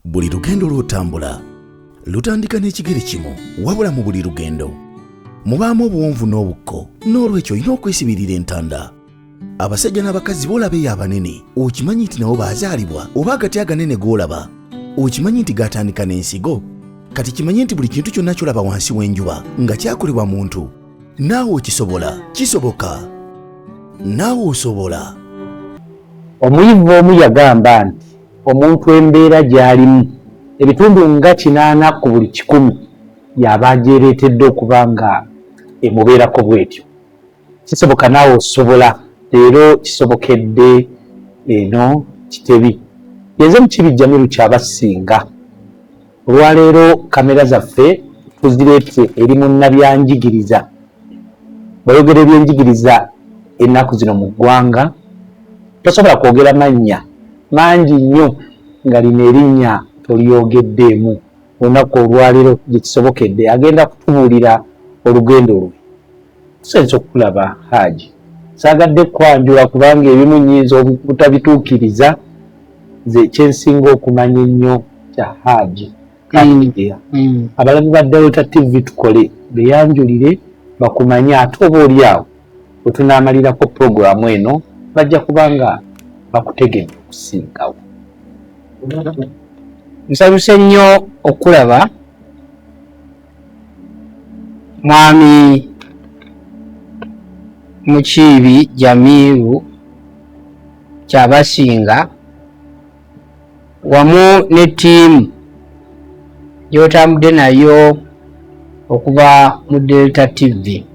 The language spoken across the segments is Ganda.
Buli lugendo lw'otambula lutandika n'ekigere kimu, wabula mu buli lugendo mubaamu obuwonvu n'obukko, n'olwekyo olina okwesibirira entanda. Abasajja n'abakazi boolabeyo abanene, okimanyi nti nabo baazaalibwa, oba agati aganene g'olaba okimanyi nti gaatandika n'ensigo. Kati kimanye nti buli kintu kyonna ky'olaba wansi w'enjuba nga kyakolebwa muntu. Naawe okisobola, kisoboka, naawe osobola. Omuyivu omu yagamba nti omuntu embeera gy'alimu ebitundu nga 80 ku buli 100 yaba agyereetedde okuba nga emubeerako bw'etyo. Kisoboka naawe osobola. Leero kisobokedde eno Kitebi. Yenze Mukibi Jamiru Kyabasinga. Olwaleero kamera zaffe tuzireete eri munnabyanjigiriza. Bayogera ebyenjigiriza ennaku zino mu ggwanga. Tosobola kwogera mannya mangi nnyo nga lino erinnya tolyogeddeemu. Olunaku olwaleero gye kisobokedde agenda kutubuulira olugendo lwe. Tusenze okulaba Haji. Saagadde kwanjula kubanga ebimu nnyinza obutabituukiriza. Nze kyensinga okumanya ennyo kya Haji. Abalabi ba Delta TV tukole beyanjulire bakumanye ate oba oli awo bwe tunaamalirako puroguramu eno bajja kubanga bakutegedde okusingawo. Nsanyuse nnyo okulaba Mwami Mukibi Jamiru Kyabasinga wamu ne ttiimu gy'otambudde nayo okuva mu Delta TV.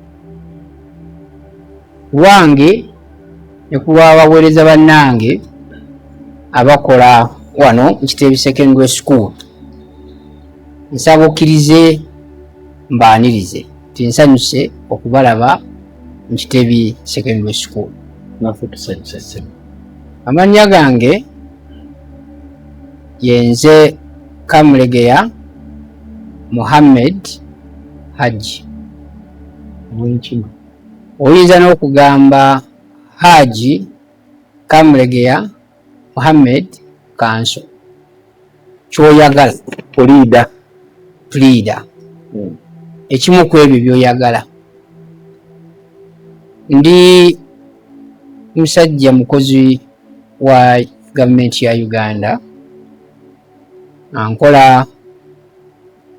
Lwange ne ku lw'abaweereza bannange abakola wano mu Kitebi Secondary School, nsaba okkirize mbaanirize nti nsanyuse okubalaba mu Kitebi Secondary School. Naffe tusanyuse ssebo. Amannya gange yenze Kamulegeya Muhammad Haji. Oyinza n'okugamba Haji Kamulegeya Muhammad Kanso. Ky'oyagala Pleada. Ekimu ku ebyo by'oyagala. Ndi musajja mukozi wa gavumenti ya Uganda. Nkola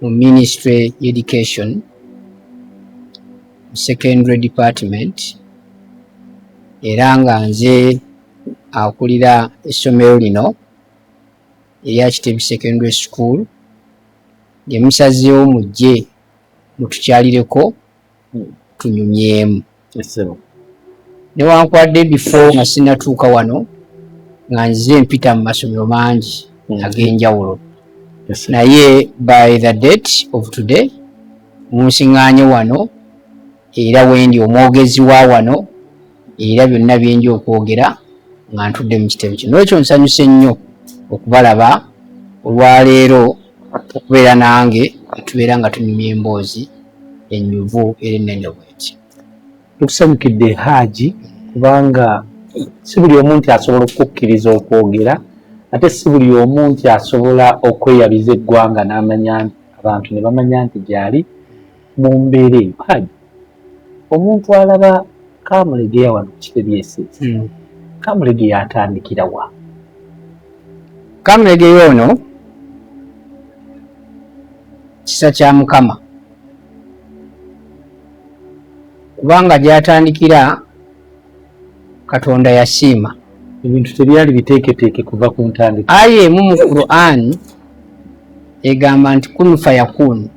mu Ministry Education Secondary Department, era nga nze akulira essomero lino erya Kitebi Secondary School lye musazeewo mujje mutukyalireko tunyumyemu. Newankubadde before nga sinnatuuka wano nga nzize mpita mu masomero mangi ag'enjawulo, naye by the date of today munsiŋŋaanye wano era wendi omwogezi wa wano era byonna byenja okwogera nga ntudde mu Kitebi kino. Ekyo nsanyuse nnyo okubalaba olwaleero okubeera nange tubeera nga tunyumya emboozi ennyuvu era ennene bweti. Tukusanyukidde Haji kubanga si buli omu nti asobola okukkiriza okwogera, ate si buli omu nti asobola okweyabiza eggwanga n'amanya abantu ne bamanya nti gyali mu mbeera eyo. Haji, omuntu alaba Kamulegeya wano Kitebi SS, Kamulegeya atandikira wa? Kamulegeya ono kisa kya Mukama, kubanga gy'atandikira Katonda yasiima. Ebintu tebyali biteeketeeke kuva ku ntandikwa. Aya emu mu Quran egamba nti kun fayakun,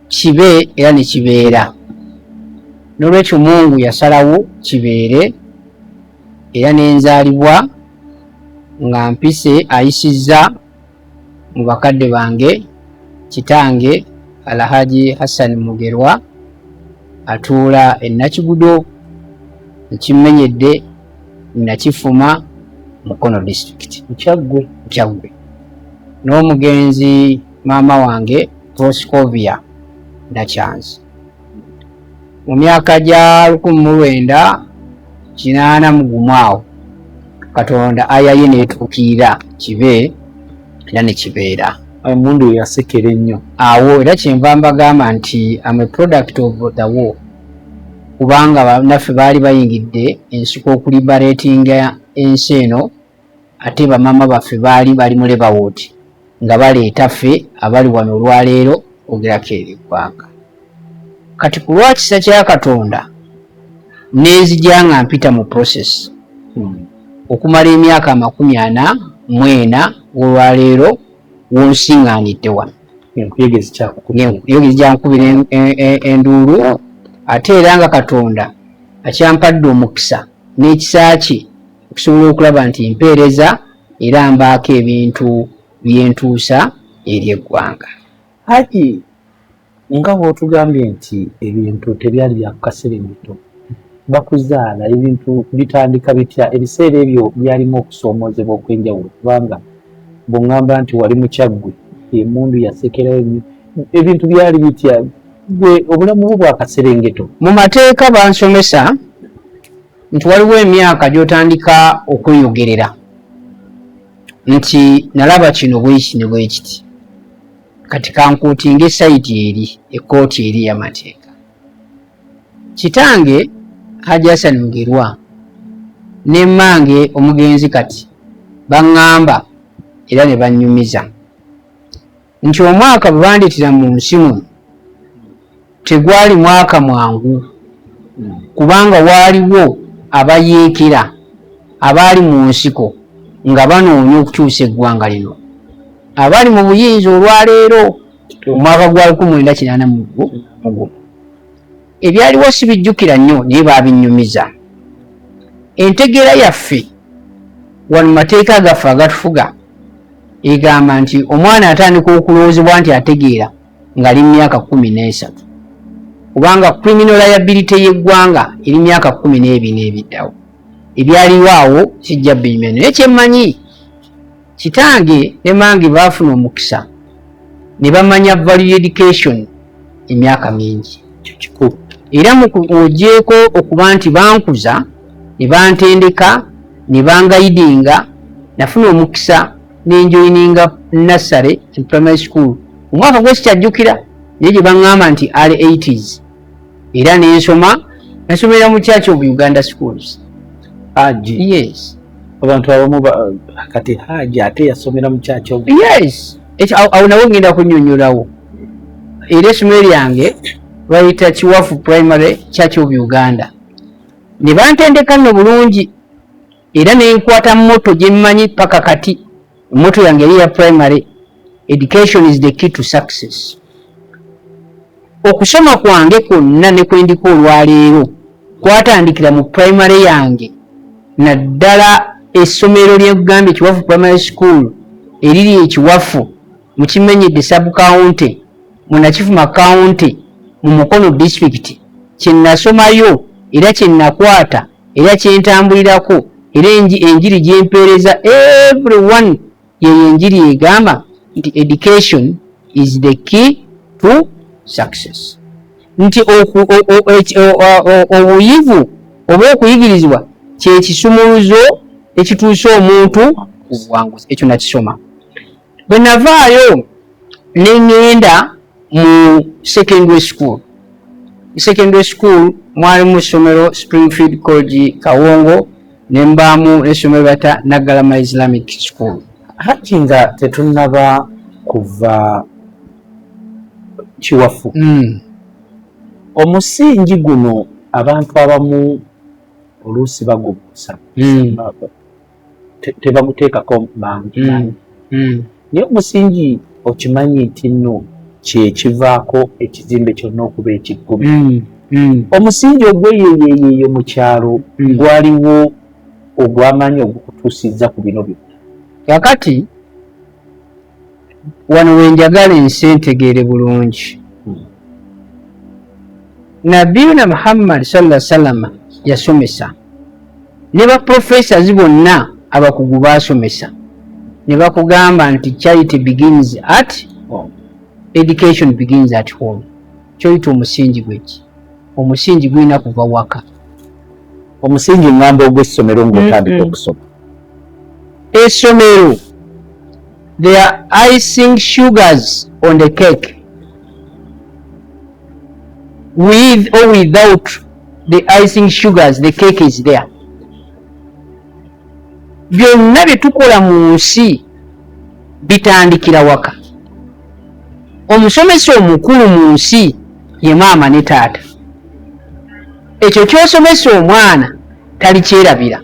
kibe era ne kibeera. N'olwekyo Mungu yasalawo kibeere era n'enzaalibwa nga mpise ayisizza mu bakadde bange kitange Alhaji Hassan Mugerwa atuula e Nakigudo, Kimenyedde, Nakifuma, Mukono District, Kyaggwe, n'omugenzi maama wange Proscovia Nakyanzi. Mu myaka gya 1980 Katonda ayaye n'etuukirira kibe era ne kibeera omundu yasekera ennyo awo era kyenva mbagamba nti am a product of the war kubanga bannaffe baali bayingidde ensiko okuliberatinga ensi eno ate bamama baffe baali bali mu Lebawood nga baleeta ffe abali wano olwaleero ogerako eri eggwanga kati ku lwakisa kya Katonda neezijja nga mpita mu process okumala emyaka 44 olwaleero wonsiŋŋaanidde wano enkuyegezi gyankubira enduulu ate era nga Katonda akyampadde omukisa n'ekisa kye okusobola okulaba nti mpeereza era mbaako ebintu byentuusa eri eggwanga. Haji nga bw'otugambye nti ebintu tebyali bya kaserengeto bakuzaala ebintu bitandika bitya ebiseera ebyo byalimu okusoomoozebwa okw'enjawulo kubanga bw'oŋŋamba nti wali mu Kyaggwe emundu yasekerayo nnyo ebintu byali bitya gwe obulamu bwo bwa kaserengeto? Mu mateeka bansomesa nti waliwo emyaka gy'otandika okweyogerera nti nalaba kino bweki ne bwekiti kati kankuutinga esayiti eri ekkooti eri y'amateeka. Kitange Haji Hassan Mugerwa ne mmange omugenzi kati baŋŋamba era ne bannyumiza nti omwaka bwe bandeetera mu nsi muno tegwali mwaka mwangu kubanga waaliwo abayeekera abaali mu nsiko nga banoonya okukyusa eggwanga lino abali mu buyinza olwaleero omwaka gwa 1980 ebyaliwo sibijjukira nnyo naye baabinnyumiza. Entegeera yaffe wano mateeka gaffe agatufuga egamba nti omwana atandika okulowoozebwa nti ategeera ng'ali mu myaka 13 kubanga criminal liability y'eggwanga eri myaka 12 ebiddawo ebyaliwo awo kijja binyume naye kyemmanyi kitange ne mange baafuna omukisa ne bamanya value education emyaka mingi kikulu era mukugyeko okuba nti bankuza ne bantendeka ne bangayidinga nafuna omukisa n'enjoyininga nursery and primary school omwaka gwe sikyajjukira naye gye baŋŋamba nti early 80s era nasomera mu Church of Uganda schools. Haji Yes. Abantu abamu kati Haji ate yasomera mu Church of Yes. Awo nawo ngenda kunnyonnyolawo era essomero lyange bayita Kiwafu Primary Church of Uganda ne bantendeka nno bulungi era ne nkwata motto gye mmanyi paka kati motto yange eri ya primary education is the key to success. Okusoma kwange kwonna ne kwendiko olwaleero kwatandikira mu primary yange naddala essomero ly'Uganda Kiwafu Primary School eriri ekiwafu mu Kimenyedde sub county mu Nakifuma county mu Mukono district kyennasomayo era kyennakwata era kyentambulirako era enjiri gyempeereza everyone yeyo enjiri egamba nti education is the key to success. Nti obuyivu oba okuyigirizibwa kye kisumuluzo ekituusa omuntu obuwanguzi. Ekyo nakisoma bwe navaayo ne ŋŋenda mu secondary school. Secondary school mwalimu essomero Springfield College Kawongo ne mbaamu essomero bata Nagalama Islamic School. Haji nga tetunnaba kuva Kiwafu omusingi guno abantu abamu oluusi bagubuusa tebaguteekako bangi naye omusingi okimanyi nti nno kyekivaako ekizimbe kyonna okuba ekiggumi. Omusingi ogweyeyeeyo mu kyalo gwaliwo ogw'amaanyi ogukutuusizza ku bino byonna. Kakati wano wenjagala ensi entegeere bulungi. Nabiyuna Muhammad sallallahu alaihi wasallam yasomesa ne ba professors bonna abakugu baasomesa ne bakugamba nti charity begins at home. Education begins at home. Kyoyita omusingi gweki. Omusingi gwina kuva waka. Omusingi ngamba ogw'essomero ng'otandika okusoma. Essomero there are icing sugars on the cake, with or without the icing sugars, the cake is there. Byonna bye tukola mu nsi bitandikira waka. Omusomesa omukulu mu nsi ye maama ne taata. Ekyo ky'osomesa omwana talikyerabira,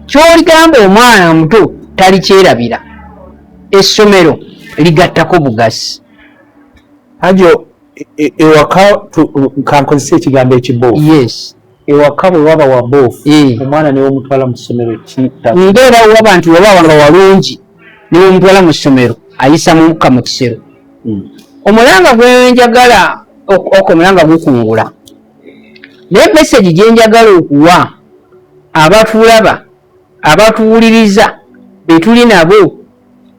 ky'oligamba omwana omuto talikyerabira. Essomero ligattako bugazi. Ajo ewaka kankozesa ekigambo ekiboofu. Yes. Ewaka bwe waba waboofu omwana ne womutwala mu ssomero ng'era w'abantu bwe baba nga walungi ne womutwala mu ssomero ayisa mukka mu kisero. Omulanga gwe njagala omulanga gukungula, naye message gye njagala okuwa abatulaba abatuwuliriza be tuli nabo,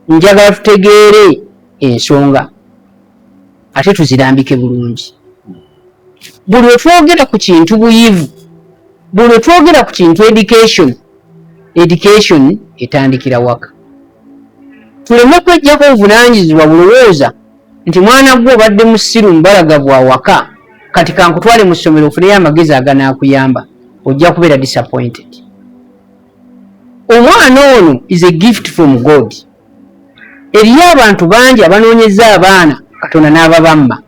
njagala tutegeere ensonga ate tuzirambike bulungi. Buli lwe twogera ku kintu buyivu, buli lwe twogera ku kintu education etandikira waka. Tuleme kwejjako obuvunaanyizibwa bulowooza nti mwana gwe obadde musiru mubalagavu awaka, kati kankutwale mu ssomero ofuneyo amagezi aganaakuyamba, ojja kubeera disappointed. Omwana ono is a gift from God. Eriyo abantu bangi abanoonyeza abaana Katonda n'ababamma,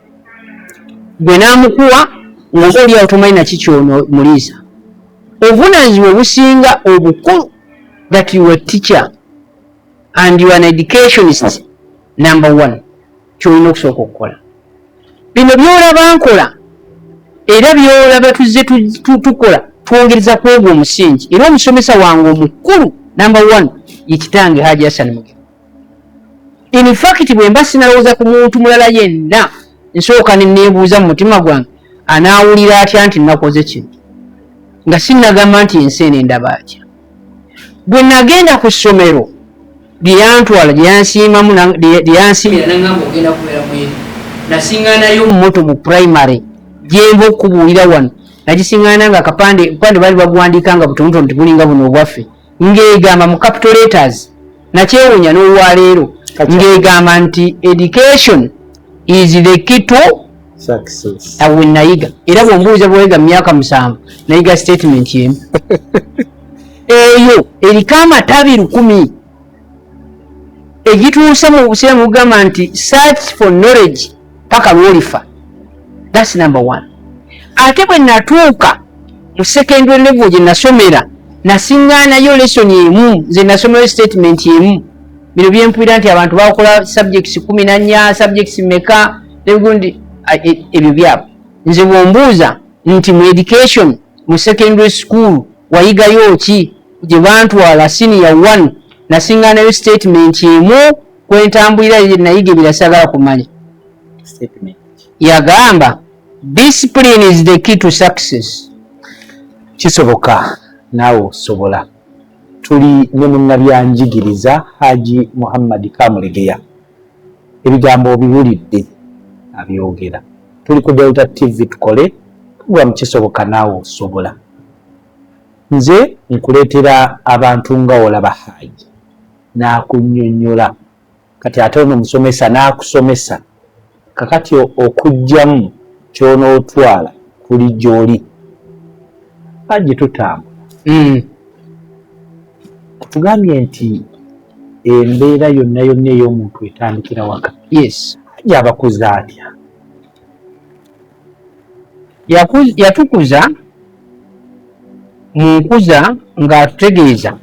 gwe n'amukuwa nga oli awo tomanyi naki ky'omuliisa. Obuvunaanyizibwa obusinga obukulu that you are a teacher and you are an educationist, number one, kyolina okusooka okukola. Bino by'olaba nkola era by'olaba tuzze tukola twongereza ku ogwo omusingi. Era omusomesa wange omukulu number one ye kitange Haji Hassan Muge. In fact bwe mba sinalowooza ku muntu mulala yenna nsooka ne neebuuza mu mutima gwange anaawulira atya nti nakoze kino, nga sinnagamba nti ensi eno endaba atya. Bwe nagenda ku ssomero lye yantwala gye yansiimamu lye yansiimira nangamba ogenda kubeera bweri, nasiŋŋaanayo mu moto mu primary gyemba okubuulira wano, nagisiŋŋaana nga akapande baali baguwandiika nga butonotono tigulinga buno obwaffe, ng'egamba mu capital letters, nakyewuunya n'olwaleero ng'egamba nti education is the key to success. Awe nayiga era bw'ombuuza bw'oyiga mu myaka 7 nayiga statement yemu eyo eriko amatabi 10 egituusa mu buseera mu kugamba nti search for knowledge paka lwolifa. That's number one. Ate bwe natuuka mu secondary level gye nasomera nasiŋŋaanayo lesson emu, nze nasomera statement emu. Bino byempulira nti abantu bakola subjects 14 subjects meka negundi ebyo byabo. Nze bw'ombuuza nti mu education mu secondary school wayigayo ki gye bantwala senior 1 nasiŋŋaanayo statement emu kwentambulira nayiga ebirasagala kumanya. Statement yagamba discipline is the key to success. Kisoboka naawe osobola. Tuli ne munnabyanjigiriza Haji Muhammad Kamulegeya, ebigambo biwulidde abyogera. Tuli ku Delta TV tukole programu Kisoboka naawe osobola. Nze nkuleetera abantu nga olaba Haji n'akunnyonnyola, kati ate ono musomesa n'akusomesa, kakati okujjamu ky'onootwala kuli gy'oli. Haji tutambula. Tugambye nti embeera yonna ey'omuntu etandikira waka. Yes. Haji abakuza atya? Yatukuza mu nkuza ng'atutegeeza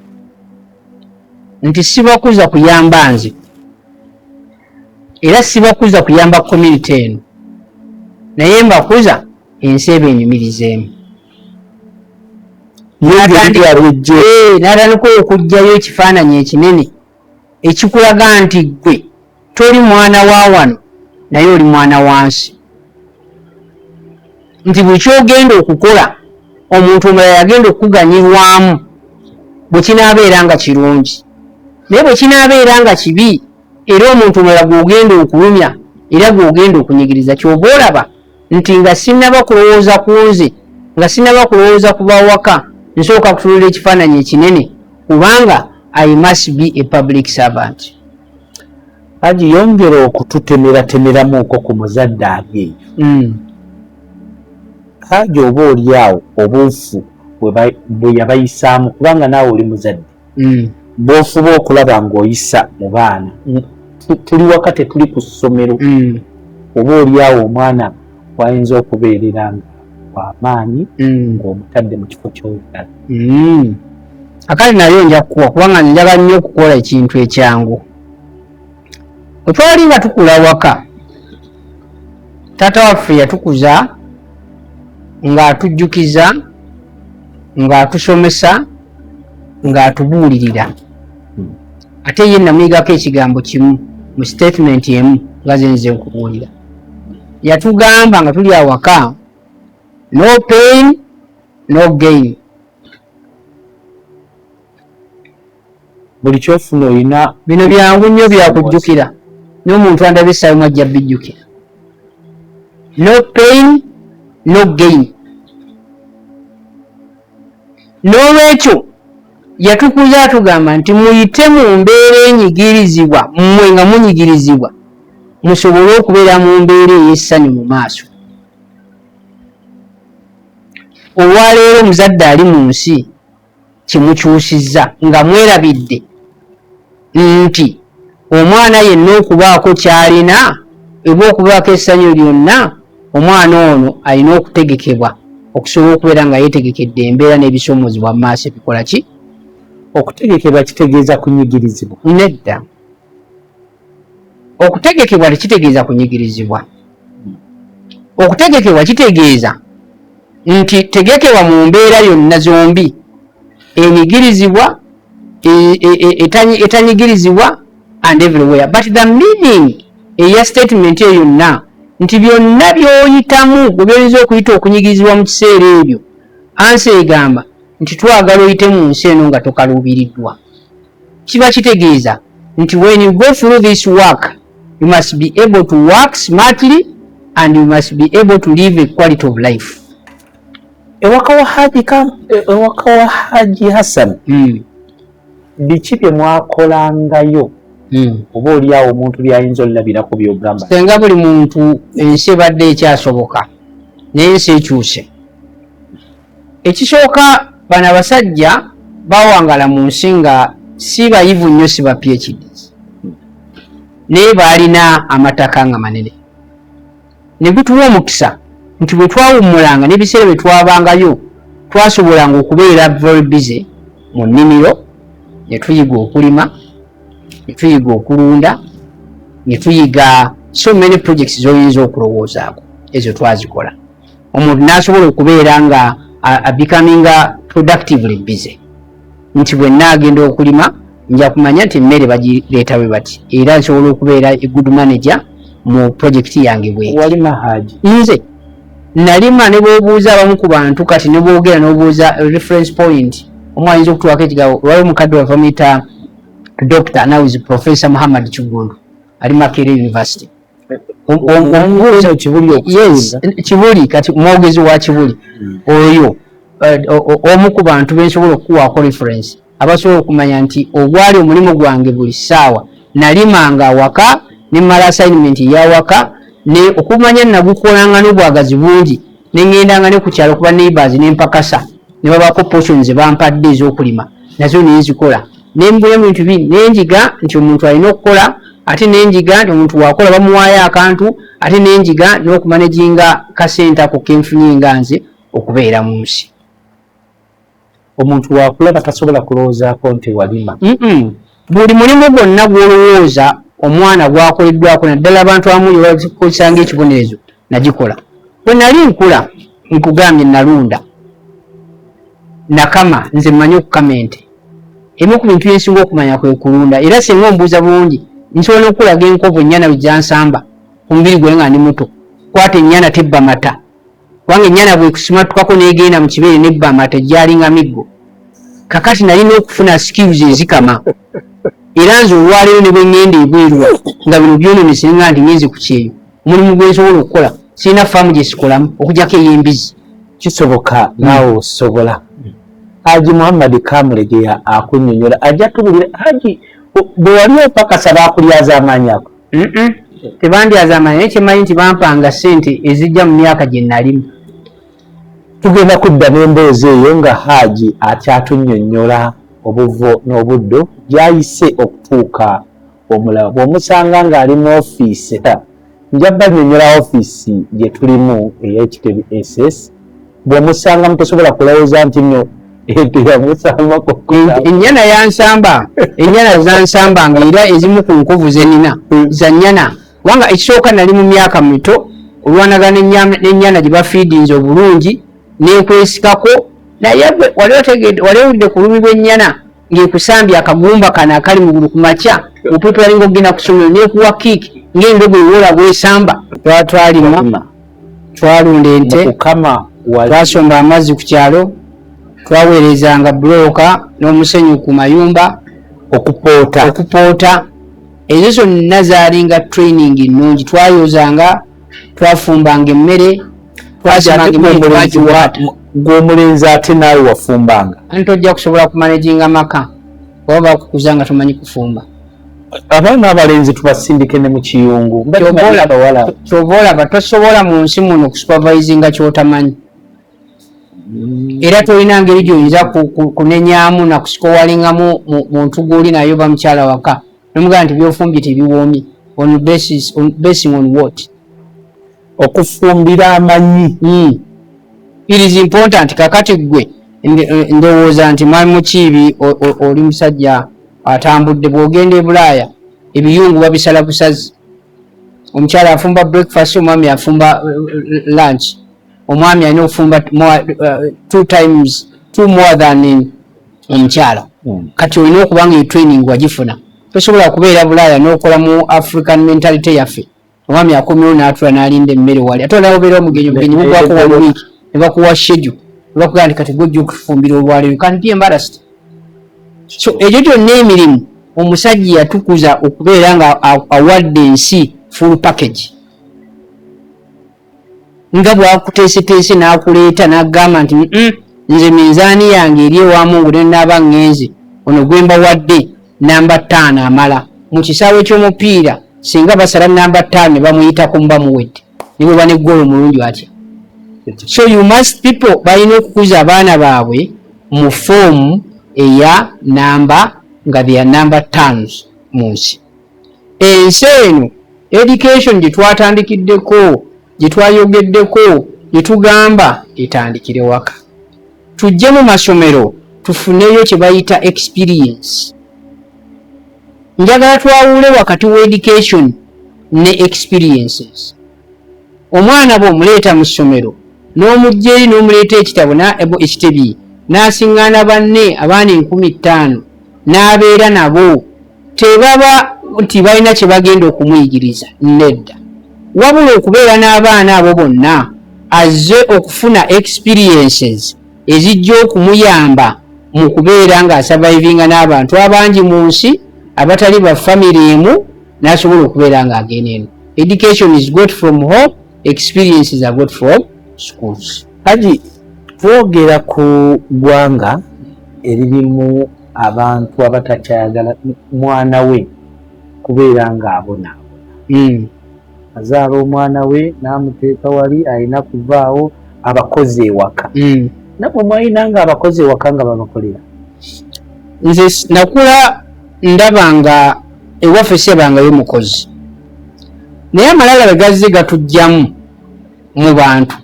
nti sibakuza kuyamba nze era sibakuza kuyamba community eno, naye mbakuza ensi eba enyumirizeemu. N'atandika okuggyayo ekifaananyi ekinene ekikulaga nti gwe toli mwana wa wano naye oli mwana wansi, nti bwe kyogenda okukola omuntu omulala yagenda okuganyirwamu bwe kinaabeera nga kirungi, naye bwe kinaabeera nga kibi era omuntu omulala gw'ogenda okulumya era gw'ogenda okunyigiriza, ky'oba olaba nti nga sinnaba kulowooza ku nze, nga sinnaba kulowooza ku bawaka, nsooka kutunula ekifaananyi ekinene kubanga I must be a public servant. Haji yongera okututemeratemeramuuko ku muzadde ageeyo. Haji oba oliawo obuufu bwe yabayisaamu kubanga naawe oli muzadde bw'ofuba okulaba ng'oyisa mu baana tuli waka tetuli ku ssomero oba oliawo omwana wayinza okubeerera nga w'amaanyi ng'omutadde mu kifo ky'olulala. Akali nayo nja kukuwa kubanga njagala nnyo okukola ekintu ekyangu. Bwe twali nga tukula waka taata waffe yatukuza ng'atujjukiza ng'atusomesa ng'atubuulirira ate ye namuyigako ekigambo kimu mu statement emu nga zenze nkubuulira. Yatugamba nga tuli awaka, no pain no gain. Buli kyofuna olina bino byangu nnyo byakujjukira n'omuntu andabye essaawa mu ajja bijjukira. No pain no gain. N'olwekyo yatukuza atugamba nti muyite mu mbeera enyigirizibwa mmwe nga munyigirizibwa musobole okubeera mu mbeera ey'essanyu mu maaso. Olwaleero omuzadde ali mu nsi kimukyusizza nga mwerabidde nti omwana yenna okubaako ky'alina eba okubaako essanyu lyonna omwana ono alina okutegekebwa okusobola okubeera nga yeetegekedde embeera n'ebisomozebwa mu maaso ebikola ki? Okutegekebwa kitegeeza kunyigirizibwa. Nedda. Okutegekebwa tekitegeeza kunyigirizibwa. Okutegekebwa kitegeeza nti tegekebwa mu mbeera yonna zombi, enyigirizibwa, etanyigirizibwa and everywhere. But the meaning eya statement eyo yonna nti byonna by'oyitamu bwe by'oyinza okuyita okunyigirizibwa mu kiseera ebyo, ansi egamba nti twagala oyite mu nsi eno nga tokaluubiriddwa. Kiba kitegeeza nti when you go through this work you must be able to work smartly and you must be able to live a quality of life. Ewaka wa Haji Hassan biki bye mwakolangayo oba oliawo omuntu byayinza olabirako byogamba? Senga buli muntu ensi ebadde ekyasoboka naye ensi ekyuse. Ekisooka bano abasajja bawangala mu nsi nga si bayivu nnyo si ba PhDs naye baalina amataka nga manene. Ne gutuwa omukisa nti bwe twawummulanga n'ebiseera bye twabangayo twasobolanga okubeera very busy mu nnimiro, ne tuyiga okulima, ne tuyiga okulunda, ne tuyiga so many projects z'oyinza okulowoozaako. Ezo twazikola. Omuntu n'asobola okubeera nga becoming productively busy. Nti bwe nnaagenda okulima nja kumanya nti emmere bagireeta bwe bati era nsobola okubeera a good manager mu project yange bweti. Walima Haji? Nze nalima ne bw'obuuza abamu ku bantu kati ne bwogera n'obuuza reference point omwana ayinza okutuwako ekigambo. Waliwo mukadde waffe amuyita Dr. now is Professor Muhammad Kigundu ali Makerere University. Yes, Kibuli kati mwogezi wa Kibuli oyo omu ku bantu bensobola okukuwaako reference abasobola okumanya nti ogwali omulimu gwange buli ssaawa nalimanga awaka ne mmala assignment eyawaka ne okumanya nagukolanga n'obwagazi bungi ne ŋŋendanga ne ku kyalo kuba neighbors ne mpakasa ne babaako portions ze bampadde ez'okulima nazo ne nzikola ne mbula ebintu bini ne njiga nti omuntu alina okukola ate ne njiga nti omuntu wakola bamuwaayo akantu ate ne njiga n'okumanaginga kasente ako kenfunyinga nze okubeera mu nsi. Omuntu wakulaba tasobola kulowoozaako nti walima. Buli mulimu gwonna gw'olowooza omwana gwakoleddwako naddala abantu abamu bakozesanga ekibonerezo nagikola. Bwe nali nkula nkugambye nalunda nakama nze mmanyi okukama ente. Emu ku bintu byensinga okumanya kwe kulunda era singa ombuuza bulungi nsobola okulaga enkovu ennyana bwe gyansamba ku mubiri gwe nga ndi muto. Kwata ennyana tebba mata kubanga ennyana bwekusimatukako n'egenda mu kibeere nebba amata egyalinga miggo. Kakati nalina okufuna skills ezikama era nze olwaleero ne bwe ŋŋenda ebweru nga bino byononese nga nti ngenze ku kyeyo omulimu gwe nsobola okukola sirina faamu gye sikolamu okugyako ey'embizi. Kisoboka naawe osobola. Haji Muhammad Kamulegeya akunnyonnyola ajja tubulira Haji bwe wali opakasa bakulyaza amaanyi ako tebandyaza amaanyi naye kyemanyi nti bampanga ssente ezijja mu myaka gye nalimu. tugenda kudda n'emboozi eyo nga Hajji akyatunnyonnyola obuvo n'obuddo gy'ayise okutuuka omulaba. Bw'omusanga ng'ali mu ofiisi, njabba nnyonnyola ofiisi gye tulimu ey'ekitebe SS, bw'omusanga mutosobola kulowooza nti nno yamusambako. Ennyana yansamba, ennyana zansambanga era ezimu ku nkovu zenina za nnyana. Kubanga ekisooka nali mu myaka mito olwanagana n'ennyana gye bafiidinze obulungi n'ekwesikako, naye wali owulidde ku lumi lw'ennyana ng'ekusambye akagumba kano akali mu gulu ku makya opepera ng'ogenda ku ssomero n'ekuwa kiiki ng'endogo ewola bw'esamba. Twalima, twalunda ente, twasomba amazzi ku kyalo, twaweerezanga bulooka n'omusenyu ku mayumba okupoota. Ezo zonna zaalinga training nnungi. Twayozanga, twafumbanga emmere, twasimanga emmere twagiwaata. Gw'omulenzi ate naawe wafumbanga? Anti tojja kusobola kumanaginga maka oba bakukuza nga tomanyi kufumba. Abaana abalenzi tubasindike ne mu kiyungu. Kyova olaba tosobola mu nsi muno okusupervisinga ky'otamanyi. Era tolina ngeri gy'oyinza kunenyaamu na kusikowalingamu muntu gw'oli naye oba mukyala waka nomugamba nti byofumbye tebiwoomye. Basing on what? Okufumbira amanyi. It is important. Kakati gwe ndowooza nti mwami Mukiibi oli musajja atambudde. Bw'ogenda e Bulaaya ebiyungu babisala busazi. Omukyala afumba breakfast, omwami afumba lunch. Omwami alina okufumba two more than omukyala. Kati olina okuba nga training wagifuna. Tosobola okubeera Bulaaya n'okola mu African mentality yaffe. Omwami akomyewo n'atula n'alinda emmere wali. Ate olaba obeera omugenyi mugwako wa wiiki ne bakuwa schedule ne bakugamba nti kati gojja okufumbira olwaleero. You can be embarrassed. So egyo gyonna emirimu omusajja yatukuza okubeera nga awadde ensi full package. Nga bwakuteeseteese n'akuleeta n'agamba nti nze minzaani yange eri ewamu ngo nenaaba ngenze ono gwe mbawadde namba 5 amala. Mu kisaawe ky'omupiira singa basala namba 5 ne bamuyitako muba muwedde ne bwe bane ggoolo mulungi atya. So you must people balina okukuza abaana baabwe mu foomu eya namba nga they are number 5 mu nsi. Ensi eno education gye twatandikiddeko, gye twayogeddeko, gye tugamba etandikire waka. Tujje mu masomero tufuneyo kye bayita experience. Njagala twawule wakati wa education ne experiences. Omwana bw'omuleeta mu ssomero n'omujja eri n'omuleeta ekitabo ekitebi n'asiŋŋaana banne abaana 15,000 n'abeera nabo, tebaba nti balina kye bagenda okumuyigiriza, nedda. Wabula okubeera n'abaana abo bonna azze okufuna experiences ezijja okumuyamba mu kubeera ng'asurvivinga n'abantu abangi mu nsi abatali ba family emu, n'asobola okubeera ng'agenda eno. Education is got from home, experiences are got from schools. Haji, twogera ku ggwanga eririmu abantu abatakyayagala mwana we kubeera ng'abona. Azaala omwana we n'amuteeka wali alina kuvaawo abakozi ewaka. Namwe mwalina nga abakozi ewaka nga babakolera? Nze nakula ndaba nga ewaffe sebangayo mukozi, naye amalala bwe gazze gatujjamu mu bantu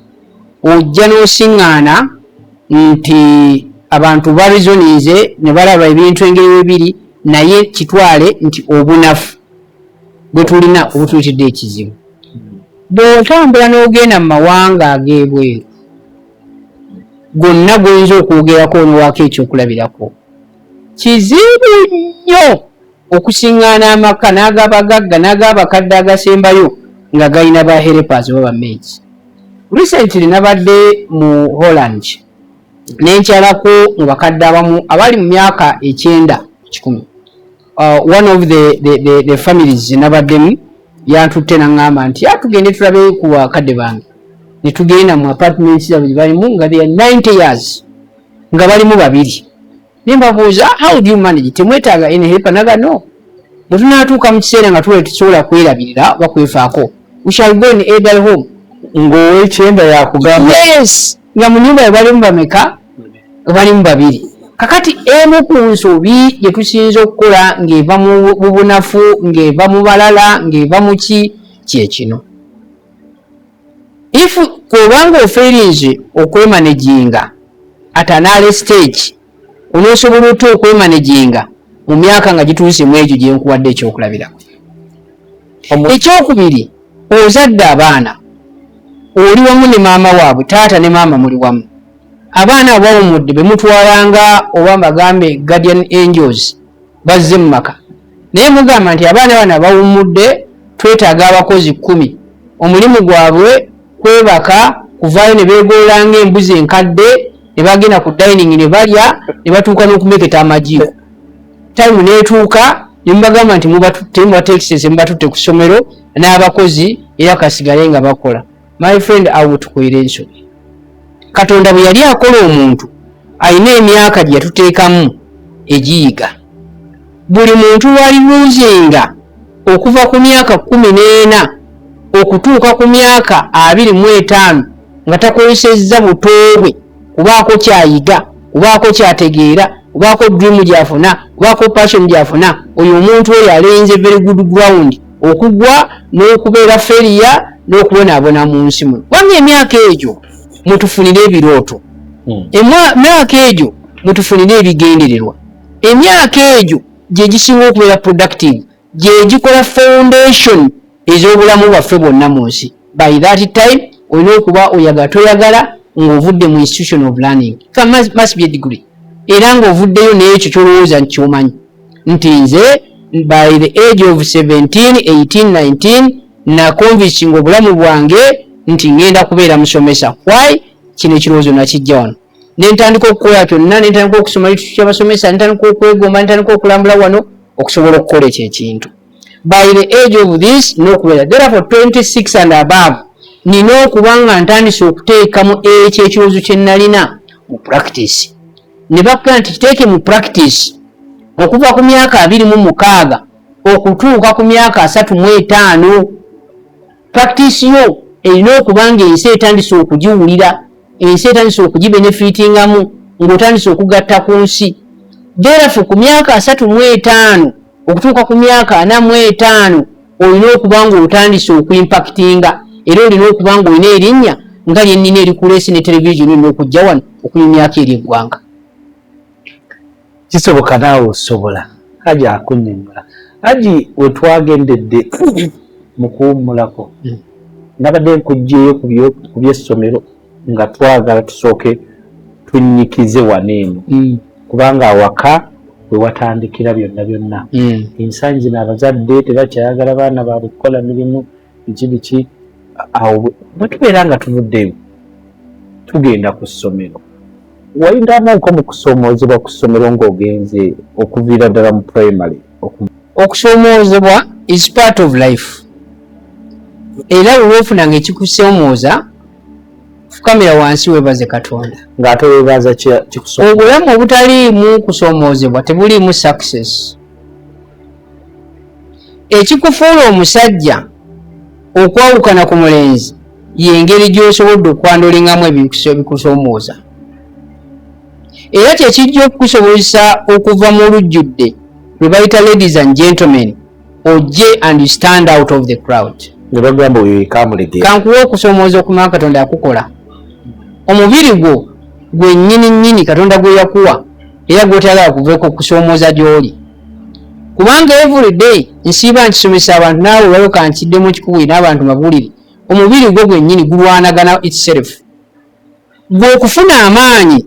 ojja n'osiŋŋaana nti abantu barizonize ne balaba ebintu engeri webiri, naye kitwale nti obunafu bwe tulina obutuyitidde ekizibu. Bw'otambula n'ogenda mu mawanga ag'ebweru gonna goyinza okwogerako n'owaako ekyokulabirako, kizibu nnyo okusiŋŋaana amaka n'ag'abagagga n'ag'abakadde agasembayo nga galina ba helpers oba bamates. Recently nabadde mu Holland n'enkyalako mu bakadde abamu abali mu myaka 9-10. One of the families nabaddemu yantutte n'aŋŋamba nti tugende tulabe ku bakadde bange. Ne tugenda mu apartments zabwe gye balimu nga they are 90 years nga balimu babiri. Ne mbabuuza, how do you manage? Temwetaaga any help? Naga no, bwe tunaatuuka mu kiseera nga tusobola kwerabirira oba kwefaako, we shall go in elder home. Ng'owekyenda yakugamba Yes, nga mu nnyumba balimu bameka? Balimu 2. Kakati emu ku nsobi gye tusinza okukola ng'eva mu bunafu, ng'eva mu balala, ng'eva mu kyekino. If kubanga oferinze okwemanaginga at an early stage, onoosobola otya okwemanaginga mu myaka nga gituuse mu egyo gye nkuwadde ekyokulabirako. Ekyokubiri, ozadde abaana, oli wamu ne maama waabwe, taata ne maama muli wamu. Abaana abawumudde be mutwalanga oba bagambe guardian angels bazze mu maka. Naye mugamba nti abaana bano abawumudde twetaaga abakozi 10. Omulimu gwabwe kwebaka, kuvaayo ne beegolanga embuzi enkadde, ne bagenda ku dining ne balya, ne batuuka n'okumeketa amajiiko. Time neetuuka ne mubagamba nti mubateekisese mubatutte ku ssomero n'abakozi era kasigale nga bakola. My friend, awo tukwera ensobi. Katonda bwe yali akola omuntu alina emyaka gye yatuteekamu egiyiga. Buli muntu waliluuzinga okuva ku myaka 14 okutuuka ku myaka 25 nga takozesezza buto bwe kubaako kyayiga, kubaako kyategeera, kubaako dream gyafuna, kubaako passion gyafuna. Oyo omuntu oyo alenze very good ground okugwa n'okubeera failure n'okubonaabona mu nsi muno. Wamwe emyaka egyo mutufunire ebirooto, emyaka egyo mutufunire ebigendererwa, emyaka egyo gye gisinga okubeera productive, gye gikola foundation ez'obulamu bwaffe bwonna mu nsi. By that time olina okuba oyagala toyagala ng'ovudde mu institution of learning, must be a degree, era ng'ovuddeyo n'ekyo kyolowooza nti kyomanyi nti nze by the age of 17, 18, 19 nakonvinsinga obulamu bwange nti ngenda kubeera musomesa. Why? Kino ekirowoozo nakijja wano ne ntandika okukola kyonna, ne ntandika okusoma ekitutu ky'abasomesa, ne ntandika okwegomba, ne ntandika okulambula wano okusobola okukola ekyo ekintu. By the age of this n'okubeera therefore 26 and above nina okuba nga ntandise okuteekamu ekyo ekirowoozo kye nalina mu practice. Ne bakugamba nti kiteeke mu practice okuva ku myaka 26 okutuuka ku myaka 35. Practice yo erina okuba nga ensi etandise okugiwulira, ensi etandise okugibenefitingamu, ng'otandise okugatta ku nsi. Therefore ku myaka 35 okutuuka ku myaka 45 olina okuba nga otandise okuimpactinga, era olina okuba nga olina erinnya nga lyennina erikuleesi ne television olina okujja wano okunywa emyaka eri eggwanga. Kisoboka naawe osobola. Haji akunnyonnyola. Haji we twagendedde mu kuwummulako nabadde nkugjeeyo ku by'essomero nga twagala tusooke tunnyikize waneeno kubanga awaka we watandikira byonna. Ensangi zino abazadde tebakyayagala baana baabwe kukola mirimu biki awo bwe tubeera nga tuvuddeyo tugenda ku ssomero. Walindamuko mu kusoomoozebwa ku ssomero ng'ogenze okuviira ddala mu primary? Okusoomoozebwa is part of life. Era lw'ofunanga ekikusoomooza fukamira wansi weebaze Katonda. Ng'ate weebaza kikusoomoozebwa. Obulamu obutaliimu kusoomoozebwa tebuliimu success. Ekikufuula omusajja okwawukana ku mulenzi y'engeri gy'osobodde okwandolingamu ebikusoomooza. Era kyekijja okukusobozesa okuva mu lujjudde lwe bayita ladies and gentlemen ojje and you stand out of the crowd. Ne bagamba oyo ekamulegera. Kankuwa okusoomooza okumanya Katonda yakukola. Omubiri gwo gwe nnyini Katonda gwe yakuwa era gw'otayagala kuveeko okusoomooza gy'oli. Kubanga every day nsiiba nkisomesa abantu naawe olabika nkiddemu kikubuyi n'abantu mabulire. Omubiri gwo gwe nnyini gulwanagana itself. Gwe okufuna amaanyi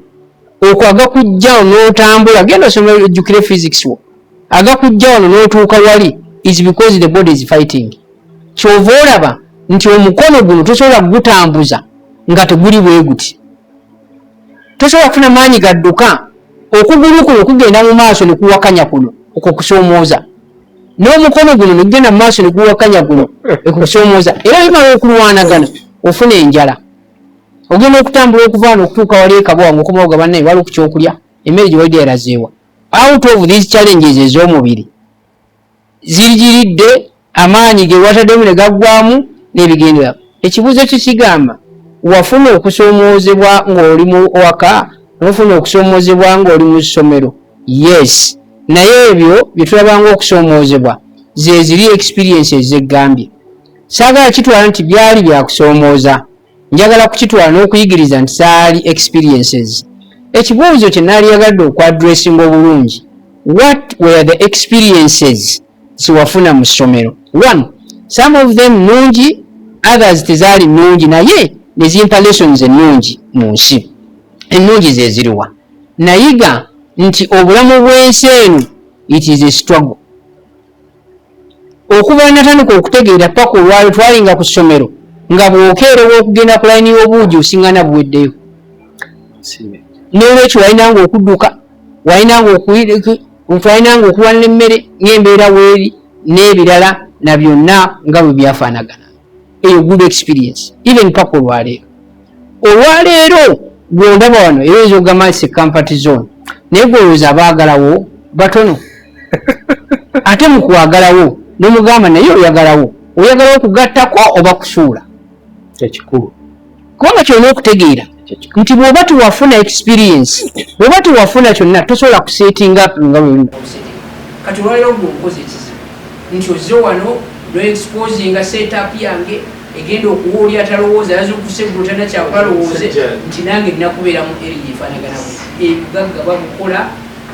okwo agakujja wano n'otambula, genda osomera ojjukire physics wo, agakujja wano n'otuuka wali is because the body is fighting. Kyova olaba nti omukono guno tosobola kugutambuza nga teguli bwe guti. Tosobola kufuna maanyi gadduka okugulu kuno okugenda mu maaso ne kuwakanya kuno okukusoomooza, n'omukono guno ne gugenda mu maaso ne kuwakanya kuno okukusoomooza. Era bimala okulwanagana ofuna enjala. Ogenda okutambula okuva wano okutuuka wali ekabwa ng'okomawo gabannaye wali ku kyokulya, emmere gye walidde erazeewa. Out of these challenges ez'omubiri zirigiridde amaanyi ge wataddemu ne gaggwamu n'ebigendera. Ekibuuzo kikigamba wafuna okusoomoozebwa ng'oli mu waka nofuna okusoomoozebwa ng'oli mu ssomero. Yes, naye ebyo bye tulabanga okusoomoozebwa ze ziri experiences zeggambye. Saagala kitwala nti byali byakusoomooza, njagala kukitwala n'okuyigiriza nti saali experiences. Ekibuuzo kye naali yagadde okwadressinga obulungi, what were the experiences ziwafuna mu ssomero? One, some of them nungi, others tezaali nungi, naye ne zimpa lessons ennungi mu nsi. Ennungi ze ziriwa? Nayiga nti obulamu bw'ensi eno it is a struggle. Okuva natandika okutegeera paka olwalo twalinga ku ssomero nga bw'okeerewa okugenda ku layini y'obuugi osingana buweddeyo. N'olwekyo walinanga okudduka, walinanga okulwanira emmere ng'embeera weeri n'ebirala na byonna nga bwe byafaanagana. Eyo good experience even paka olwaleero. Olwaleero gw'ondaba wano era ezogamba nti comfort zone, naye gwolowooza abaagalawo batono. Ate mu kwagalawo n'omugamba naye oyagalawo kugattako oba kusuula. Ekikulu kubanga kyolina okutegeera nti bw'oba tewafuna experience, bw'oba tewafuna kyonna tosobola kusetinga up nga bwe kati olwaleero gw'okoze ekizibu nti ozze wano no-exposinga setup yange egenda okuwa oli atalowooza yazukuse gutana kyakulalowooze nti nange nnakubeera mu eri gyefaanagana bwe. Ebigagga babukola,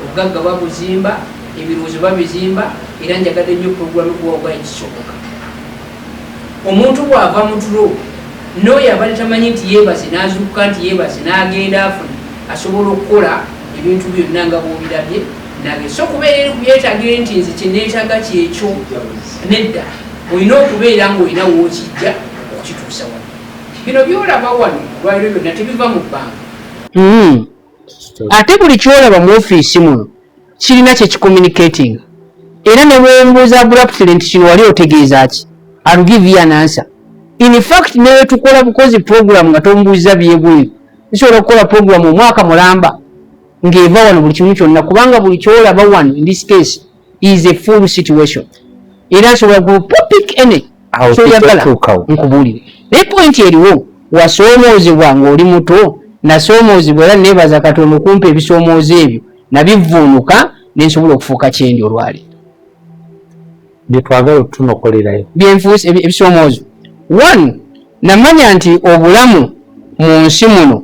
obugagga babuzimba, ebirowoozo babizimba, era njagadde nnyo puroguramu gwawaga ekisoboka. Omuntu bw'ava mu tulo n'oyo abadde tamanyi nti yeebase n'azuukuka nti yeebase n'agenda afuna asobola okukola ebintu byonna nga bw'obirabye nage. So kubeera eri kubyetagire nti nze kyeneetaaga kyekyo, nedda. Olina okubeera ng'olina wookijja okukituusa wano. Bino byolaba wano lwaliro byonna tebiva mu bbanga. Ate buli kyolaba mu ofiisi muno kirina kye kicommunicating. Era ne bwembuuza abruptly nti kino wali otegeeza ki? I'll give you an answer. In fact, newe tukola bukozi program nga tombuuza byebweru. Nsobola okukola program omwaka mulamba ng'eva wano buli kimu kyonna, kubanga buli kyolaba wano in this case is a full situation. Era nsobola topic ene kyoyagala nkubuulire. Naye point eriwo, wasoomoozebwa ng'oli muto, nasoomoozebwa era neebaza Katonda okumpa ebisoomoozo ebyo nabivvuunuka ne nsobola okufuuka kyendi olwaleero. bye twagala otunokolerayo byenfuusa ebisoomoozo. One, namanya nti obulamu mu nsi muno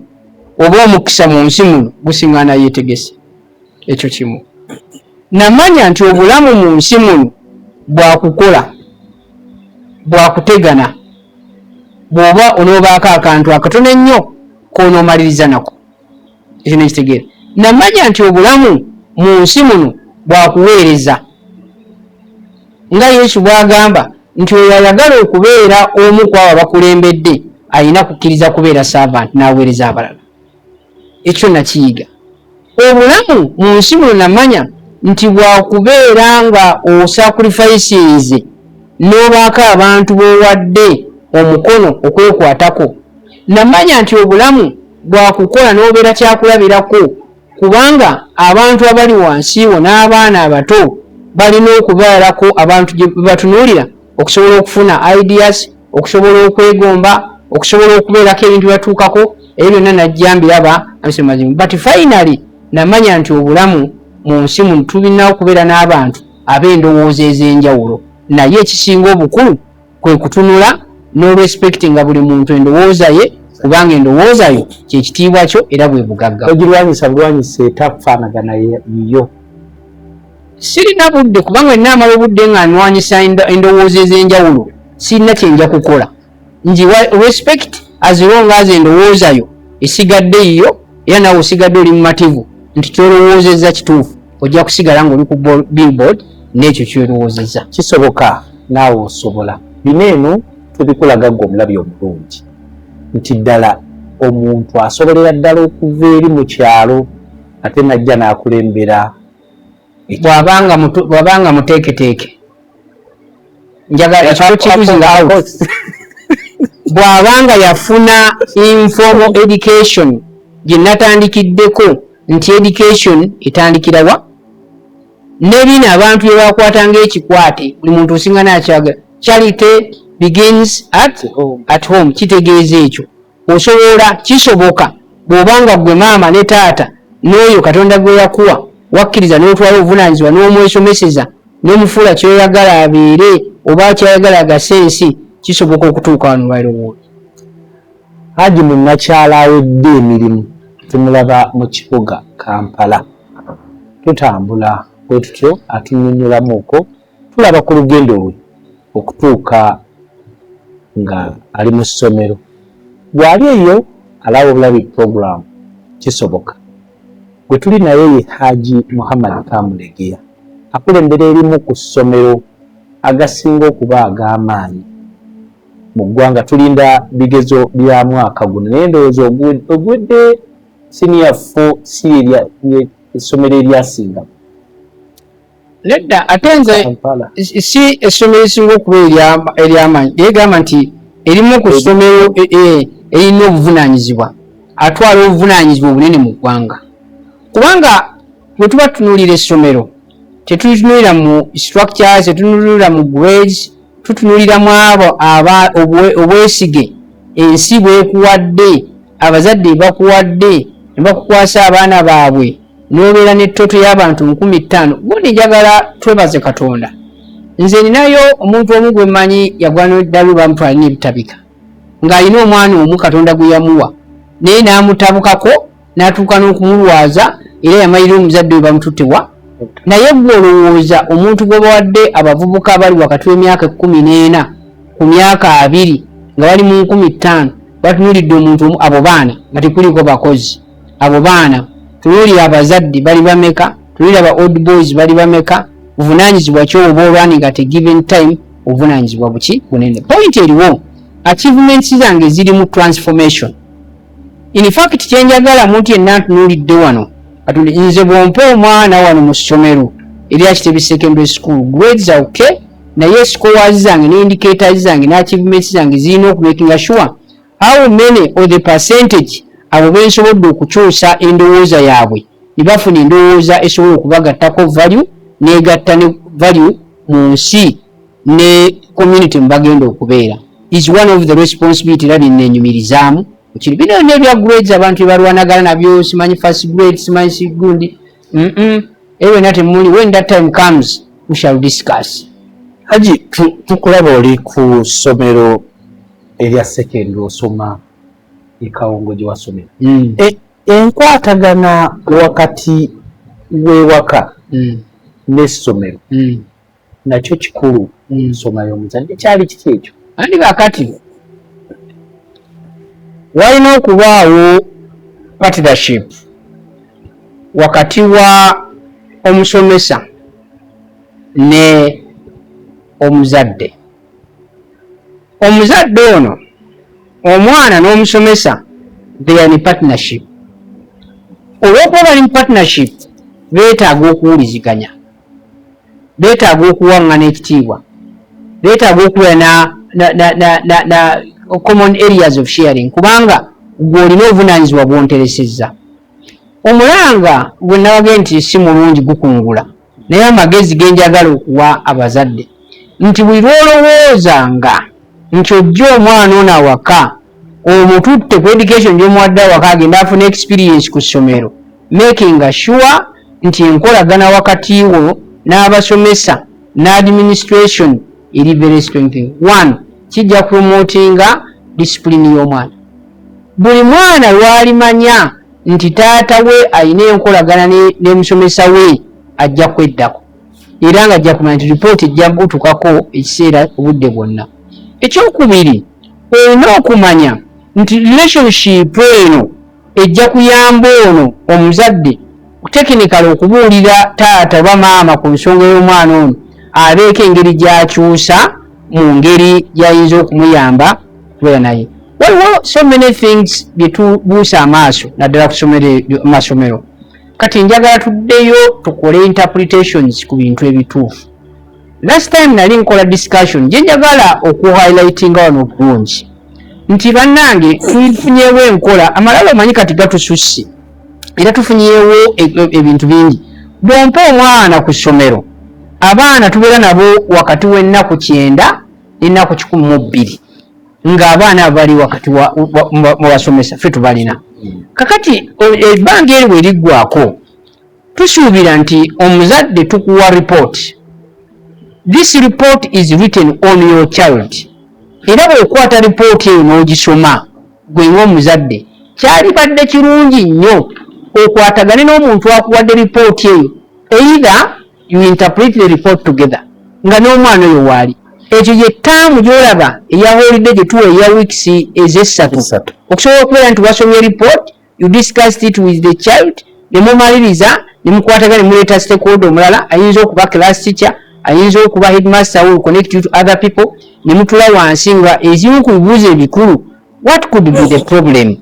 oba omukisa mu nsi muno gusiŋŋaana yeetegese. Ekyo kimu. Namanya nti obulamu mu nsi muno bwakukola, bwakutegana, bw'oba onoobaako akantu akatono ennyo k'onoomaliriza nako. Ekyo nekitegeera. Namanya nti obulamu mu nsi muno bwakuweereza. Nga Yesu bw'agamba nti oyo ayagala okubeera omu ku abo abakulembedde alina kukkiriza kubeera servant n'aweereza abalala. Ekyo nakiyiga. Obulamu mu nsi muno namanya nti bwakubeera nga osacrifices n'obaako abantu b'owadde omukono okwekwatako. Namanya nti obulamu bwakukola n'obeera kyakulabirako, kubanga abantu abali wansi wo n'abaana abato balina okubeerako abantu gye batunuulira okusobola okufuna ideas, okusobola okwegomba, okusobola okubeerako ebintu batuukako. Ebyo byonna najja mbiraba amazimu. But finally namanya nti obulamu mu nsi muno tulina okubeera n'abantu ab'endowooza ez'enjawulo, naye ekisinga obukulu kwe kutunula n'orespectinga buli muntu endowooza ye, kubanga endowooza yo kyekitiibwa kyo era bwe bugagga. ogirwanyisa bulwanyisa etakufaanagana yiyo. Sirina budde, kubanga nnaamala obudde nga nwanyisa endowooza ez'enjawulo sirina kyenja kukola. Njiwa respect as long as endowooza yo esigadde yiyo, era naawe osigadde oli mumativu nti kyolowoozezza kituufu, ojja kusigala ng'oli ku billboard n'ekyo kyolowoozezza. Kisoboka naawe osobola. Bino eno tubikulaga gwe omulabi omulungi nti ddala omuntu asobolera ddala okuva eri mu kyalo ate najja n'akulembera bw'abanga muteeketeeke. Njagala ekyo kikuzinga out. Bw'abanga yafuna informal education gye natandikiddeko nti education etandikira wa? nebina abantu bye bakwatanga ekikwate buli muntu osingana akyagala. Charity begins at home. Kitegeeza ekyo osobola kisoboka bw'obanga gwe maama ne taata n'oyo Katonda gwe yakuwa wakkiriza n'otwala obuvunaanyizibwa n'omwesomeseza n'omufuula kyoyagala abeere oba kyayagala agase ensi, kisoboka okutuuka wano lwaliro. Haji munnakyala awedde emirimu tumulaba mu kibuga Kampala. Tutambula bwe tutyo atunnyonnyolamuuko tulaba ku lugendo lwe okutuuka nga ali mu ssomero. Bw'ali eyo alaba obulabi program kisoboka. Gwe tuli naye ye Haji Muhammad Kamulegeya akulembera erimu ku ssomero agasinga okuba ag'amaanyi mu ggwanga. Tulinda bigezo bya mwaka guno naye ndowooza ogwedde senior 4 si essomero eryasinga. Nedda ate nze si essomero esinga okuba ery'amaanyi egamba nti erimu ku ssomero erina obuvunaanyizibwa atwala obuvunaanyizibwa obunene mu ggwanga. Kubanga bwe tuba tutunuulira essomero tetutunuulira mu structures, tetutunuulira mu grades, tutunuulira mu abo obwesige ensi bwekuwadde, abazadde bakuwadde ne bakukwasa abaana baabwe n'obeera n'ettoto y'abantu 5,000. Gundi njagala twebaze Katonda. Nze ninayo omuntu omu gwe mmanyi yagwana eddalu bamutwala n'ebitabika ng'alina omwana omu Katonda gwe yamuwa naye n'amutabukako n'atuuka n'okumulwaza era yamalira omuzadde we bamututewa. Naye gwe olowooza omuntu gwe bawadde abavubuka abali wakati w'emyaka 14 ku myaka 2 nga bali mu 5,000 batunuulidde omuntu omu, abo baana nga tekuliko bakozi, abo baana tunuulira abazadde bali bameka, tunuulira aba old boys bali bameka, buvunaanyizibwa ki oba olwani at a given time, buvunaanyizibwa buki bunene. Point eriwo achievements zange ziri mu transformation. In fact kyenjagala muntu yenna ntunuulidde wano atundi nze bwompa omwana wano mu ssomero erya Kitebi Secondary School grades are okay, naye scores zange ne indicators zange ne achievements zange zirina okumakinga sure how many or the percentage abo bensobodde okukyusa endowooza yaabwe ne bafuna endowooza esobola okubagattako value n'egatta ne value mu nsi ne community mbagenda okubeera is one of the responsibility era binnenyumirizaamu. Bino nebya grades abantu balwanagala nabyo, simanyi first grade simanyi sigundi ewe nate muli when that time comes we shall discuss. Haji tukulaba oli ku ssomero erya secondary osoma Kawongo gye wasomera. Enkwatagana wakati w'ewaka n'essomero nakyo kikulu nsoma y'omuzadde kyali kiki ekyo? Andi kakati walina okubaawo partnership wakati wa omusomesa ne omuzadde. Omuzadde ono omwana n'omusomesa they are in partnership. Olw'okuba bali mu partnership beetaaga okuwuliziganya, beetaaga okuwaŋŋana ekitiibwa, beetaaga okubeera na common areas of sharing kubanga gw'olina obuvunaanyizibwa bw'onteresezza. Omulanga gwe nawage nti si mulungi gukungula naye amagezi genjagala okuwa abazadde nti buli lw'olowoozanga nti ojja omwana ono awaka omututte ku education gy'omuwadde awaka agenda afuna experience ku ssomero, making sure nti enkolagana wakati wo n'abasomesa n'administration eri very strengthening. One, kijja promotinga discipline y'omwana. Buli mwana lwalimanya nti taata we ayina enkolagana n'omusomesa we ajja kweddako era nga ajja kumanya nti report ejja kutukako ekiseera obudde bwonna. Ekyokubiri, olina okumanya nti relationship eno ejja kuyamba ono omuzadde technical okubuulira taata oba maama ku nsonga y'omwana ono abeeko engeri gy'akyusa mu ngeri gy'ayinza okumuyamba kubeera naye. Waliwo so many things byetubuusa amaaso naddala ku masomero. Kati njagala tuddeyo tukole interpretations ku bintu ebituufu. Last time nali nkola discussion gye njagala okuhighlightinga wano bulungi nti bannange tufunyeewo enkola amalala omanyi kati gatususse era tufunyeewo ebintu bingi. bw'ompa omwana ku ssomero abaana tubeera nabo wakati w'ennaku 9 n'ennaku 12 ng'abaana bali wakati mu basomesa ffe tubalina. Kakati ebbanga eri bwe liggwako tusuubira nti omuzadde tukuwa report. This report is written on your child. Era bw'okwata report eyo n'ogisoma gwe ng'omuzadde kyalibadde kirungi nnyo okwatagane n'omuntu akuwadde report eyo, either you interpret the report together nga n'omwana oyo waali. Ekyo ye ttaamu gy'olaba eya holiday gye tuwa eya weeks ez'essatu okusobola okubeera nti wasomye report, you discussed it with the child, ne mumaliriza ne mukwatagana ne muleeta stakeholder omulala, ayinza okuba class teacher, ayinza okuba headmaster will connect you to other people, ne mutula wansi nga ezimu ku bibuuzo ebikulu, what could be the problem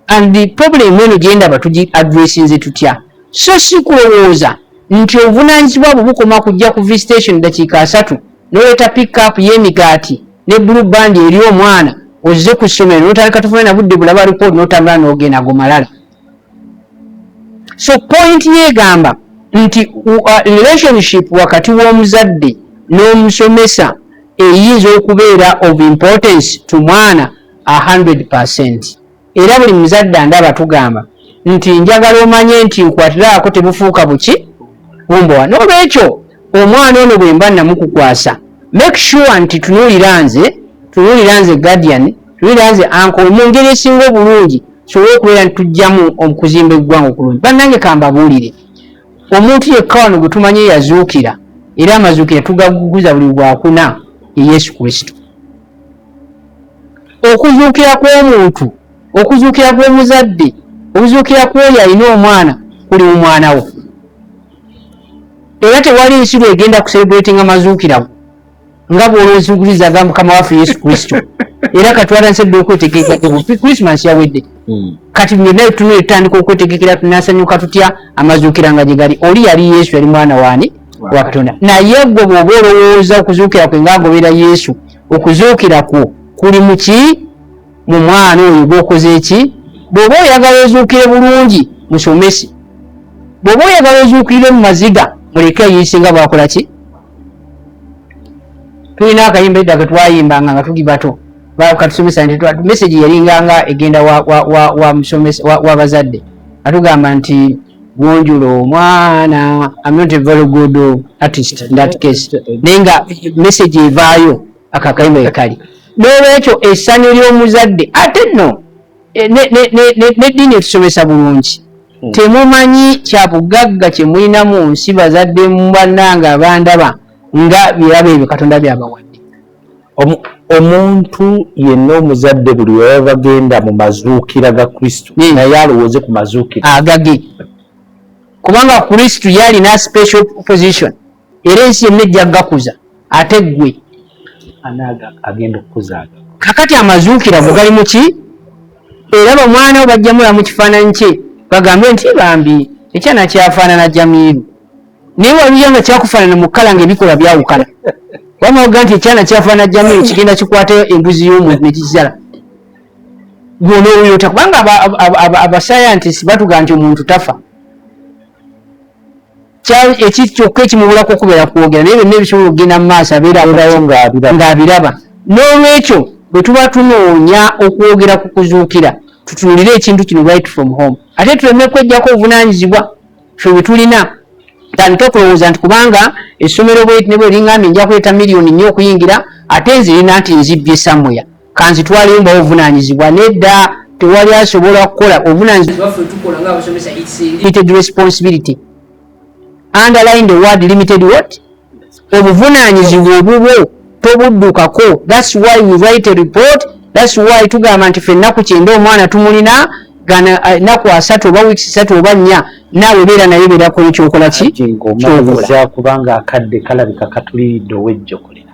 and the problem eno gyendaba tugi addressinze tutya. So si kulowooza nti obuvunaanyizibwa bwo bukoma kujja ku visitation dakiika 3 n'oleeta pick up y'emigaati ne blue band eri omwana ozze ku ssomero n'otandika tufune na budde bulaba report n'otambula n'ogenda go malala. So point yegamba nti relationship wakati w'omuzadde n'omusomesa eyinza okubeera of importance to mwana 100%. Era buli muzadde andaba tugamba nti njagala omanye nti nkwatiraako tebufuuka buki bumbowa. N'olwekyo omwana ono bwe mba namukukwasa, make sure nti tunuulira nze guardian, tunuulira nze uncle mu ngeri esinga obulungi sobole okubeera nti tujjamu okuzimba eggwanga okulungi. Bannange kambabuulire, omuntu yekka wano gwe tumanye yazuukira era amazuukira tugaguguza buli Lwakuna ye Yesu Kristo. Okuzuukira kw'omuntu, okuzuukira kw'omuzadde, okuzuukira kw'oyo alina omwana kuli mu mwana wo. Era tewali nsi lwegenda kucelebrating amazuukira nga bw'olwezukiriza ga Mukama waffe Yesu Kristo. Era katwala nsedde okwetegekera Christmas yawedde. Kati byonna tunule tutandika okwetegekera tunasanyuka tutya amazuukira nga gye gali. Oli yali Yesu, yali mwana waani wa Katonda. Naye gwe bw'oba olowooza okuzuukira kwe ng'agoberera Yesu, okuzuukira kwo kuli mu ki? Mu mwana oyo gw'okoze eki? Bw'oba oyagala ozuukire bulungi musomesi, bw'oba oyagala ozuukirire mu maziga muleke yisinga bwakola ki? Tulina akayimba edda ke twayimbanga nga tuli bato katusomesa nti message yalinganga egenda wa musomesa wa bazadde atugamba nti gonjulo omwana. I'm not a very good artist in that case, nenga message evaayo akakayimba ekali. N'olwekyo essanyu ly'omuzadde ate nno n'eddiini etusomesa bulungi. Temumanyi kyabugagga kye mulina mu nsi bazadde mu bannanga abandaba nga birabo ebyo Katonda byabawadde. Omuntu yenna omuzadde buli we bagenda mu mazuukira ga Kristo naye alowooze ku mazuukira agage, kubanga Kristo yalina special position era ensi yenna ejja gakuza ate ggwe agenda okukuzaaga. Kakati amazuukira bwe gali mu ki? Era bamwana we bajjamula mu kifaananyi kye bagambe nti bambi ekyana kyafaanana Jamiru, naye waliyo nga kyakufaanana mu kkala ng'ebikola byawukana. Wamwoga nti ekyana kyafaanana Jamiru kigenda kikwata embuzi y'omuntu ne kizala. Gwona oyota kubanga abasayantisi batuga nti omuntu tafa. Kyokka ekimubulako okubeera kwogera naye byonna ebisobola okugenda mu maaso abeerayo ng'abiraba. N'olwekyo bwe tuba tunoonya okwogera ku kuzuukira tutuulire ekintu kino right from home, ate tuleme kweggyako obuvunaanyizibwa ffe bwe tulina. Tandika okulowooza nti kubanga essomero ne bwe liŋŋambye nja kuleeta miliyoni nnyo okuyingira ate nze lina nti nzibbye samweya kanzitwaleyo mbawo obuvunaanyizibwa. Nedda, tewali asobola kukola obuvunaanyizibwa ffe tukola ng'abasomesa. It's a limited responsibility. Underline the word limited what? Obuvunaanyizibwa obubwo tobuddukako. That's why we write a report. That's why tugamba nti ffe ennaku 9 omwana tumulina ennaku 3 oba weeks 3 oba 4 naawe beera naye beerako ekyokola ki? Ky'okola kubanga akadde kalabika katuliridde ow'ejjokolera.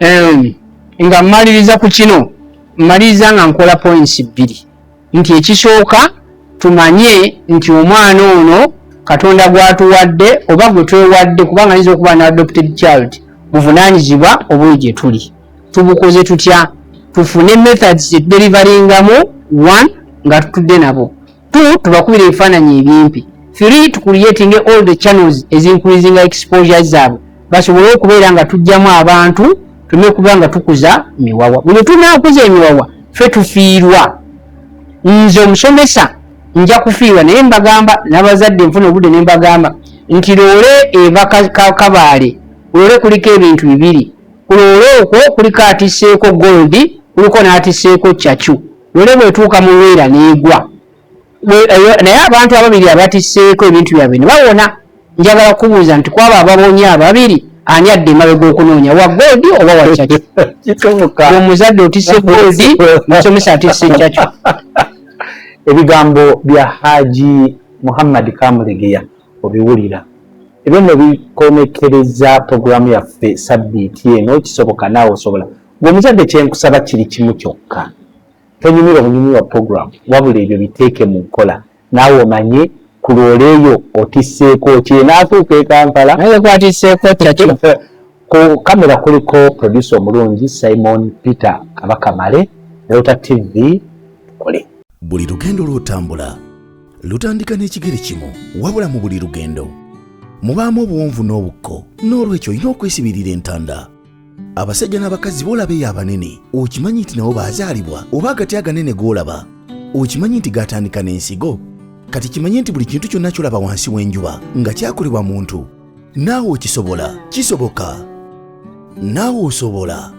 Nga mmaliriza ku kino, mmaliriza nga nkola points 2 nti ekisooka tumanye nti omwana ono Katonda gw'atuwadde oba gwe twewadde kubanga ayinza okuba na adopted child buvunaanyizibwa obuli gye tuli. Tubukoze tutya? Tufune methods deliveringamu 1 nga tutudde nabo. 2 tubakubira ebifaananyi ebimpi. 3 to creating all the channels is increasing exposure zaabwe basobole okubeera nga tujjamu abantu tume kuba nga tukuza miwawa buli tunaakuza emiwawa ffe tufiirwa nze omusomesa nja kufiirwa naye mbagamba n'abazadde nfuna obudde ne mbagamba nti loole eva kabaale loole kuliko ebintu bibiri ku loole okwo kuliko atisseeko goldi kuliko n'atisseeko cacu loole bwetuuka mu lwera n'egwa naye abantu ababiri abatisseeko ebintu byabwe ne bawona njagala kubuuza nti kwabo ababonye ababiri ani adde emabega okunoonya wa goldi oba wa cacu omuzadde otisse goldi musomesa atisse cacu ebigambo bya Haji Muhammad Kamulegeya obiwulira ebyo nno bikomekereza programu yaffe sabbiiti eno kisoboka naawe osobola ng'omuzadde kyenkusaba kiri kimu kyokka tonyumira obunyumi wa programu wabula ebyo biteeke mu nkola naawe omanye ku loole eyo otisseeko kyenaatuuka e Kampala naye kwatisseeko cacu ku kamera kuliko producer omulungi Simon Peter Kabakamale Delta TV tukole buli lugendo lw'otambula lutandika n'ekigere kimu wabula mu buli lugendo mubaamu obuwonvu n'obukko n'olwekyo olina okwesibirira entanda abasajja n'abakazi boolaba eyo abanene okimanyi nti nabo baazaalibwa oba agati aganene g'olaba okimanyi nti gaatandika n'ensigo kati kimanyi nti buli kintu kyonna kyolaba wansi w'enjuba nga kyakolebwa muntu naawe okisobola kisoboka naawe osobola